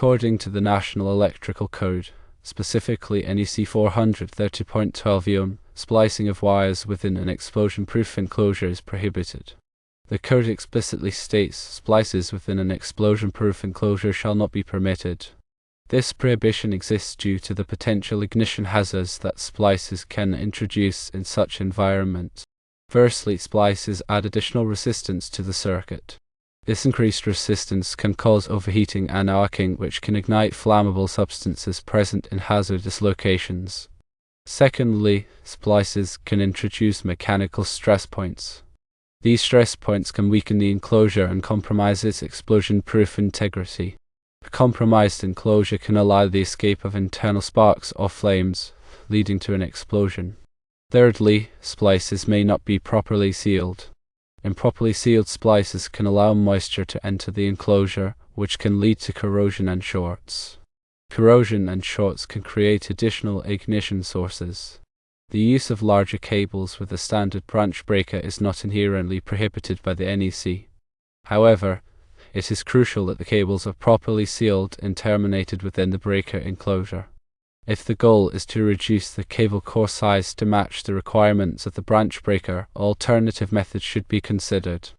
According to the National Electrical Code, specifically NEC 430.12, splicing of wires within an explosion-proof enclosure is prohibited. The code explicitly states splices within an explosion-proof enclosure shall not be permitted. This prohibition exists due to the potential ignition hazards that splices can introduce in such environment. Firstly, splices add additional resistance to the circuit. This increased resistance can cause overheating and arcing, which can ignite flammable substances present in hazardous locations. Secondly, splices can introduce mechanical stress points. These stress points can weaken the enclosure and compromise its explosion-proof integrity. A compromised enclosure can allow the escape of internal sparks or flames, leading to an explosion. Thirdly, splices may not be properly sealed. Improperly sealed splices can allow moisture to enter the enclosure, which can lead to corrosion and shorts. Corrosion and shorts can create additional ignition sources. The use of larger cables with a standard branch breaker is not inherently prohibited by the NEC. However, it is crucial that the cables are properly sealed and terminated within the breaker enclosure. If the goal is to reduce the cable core size to match the requirements of the branch breaker, alternative methods should be considered.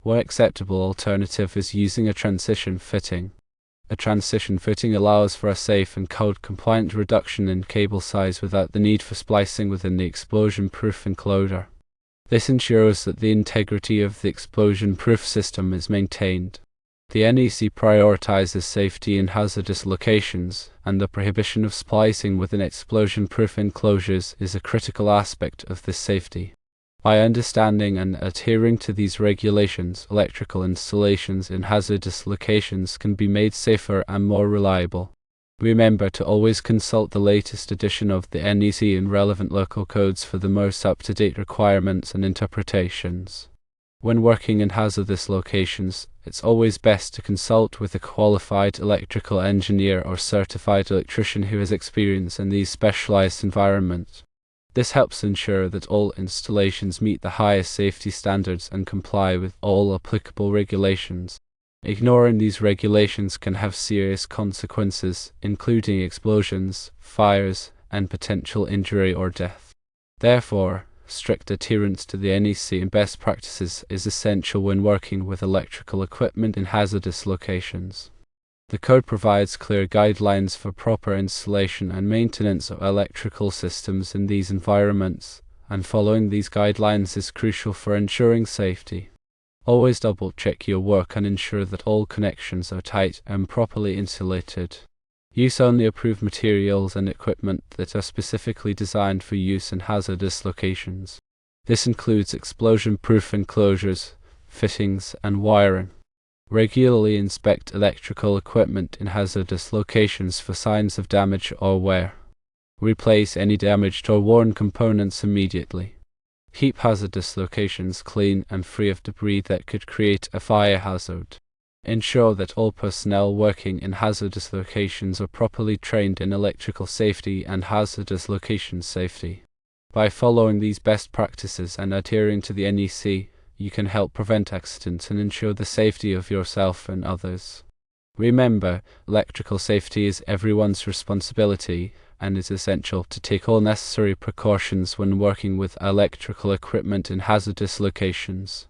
One acceptable alternative is using a transition fitting. A transition fitting allows for a safe and code-compliant reduction in cable size without the need for splicing within the explosion-proof enclosure. This ensures that the integrity of the explosion-proof system is maintained. The NEC prioritizes safety in hazardous locations, and the prohibition of splicing within explosion-proof enclosures is a critical aspect of this safety. By understanding and adhering to these regulations, electrical installations in hazardous locations can be made safer and more reliable. Remember to always consult the latest edition of the NEC and relevant local codes for the most up-to-date requirements and interpretations. When working in hazardous locations, it's always best to consult with a qualified electrical engineer or certified electrician who has experience in these specialized environments. This helps ensure that all installations meet the highest safety standards and comply with all applicable regulations. Ignoring these regulations can have serious consequences, including explosions, fires, and potential injury or death. Therefore, strict adherence to the NEC and best practices is essential when working with electrical equipment in hazardous locations. The code provides clear guidelines for proper installation and maintenance of electrical systems in these environments, and following these guidelines is crucial for ensuring safety. Always double-check your work and ensure that all connections are tight and properly insulated. Use only approved materials and equipment that are specifically designed for use in hazardous locations. This includes explosion-proof enclosures, fittings, and wiring. Regularly inspect electrical equipment in hazardous locations for signs of damage or wear. Replace any damaged or worn components immediately. Keep hazardous locations clean and free of debris that could create a fire hazard. Ensure that all personnel working in hazardous locations are properly trained in electrical safety and hazardous location safety. By following these best practices and adhering to the NEC, you can help prevent accidents and ensure the safety of yourself and others. Remember, electrical safety is everyone's responsibility, and it's essential to take all necessary precautions when working with electrical equipment in hazardous locations.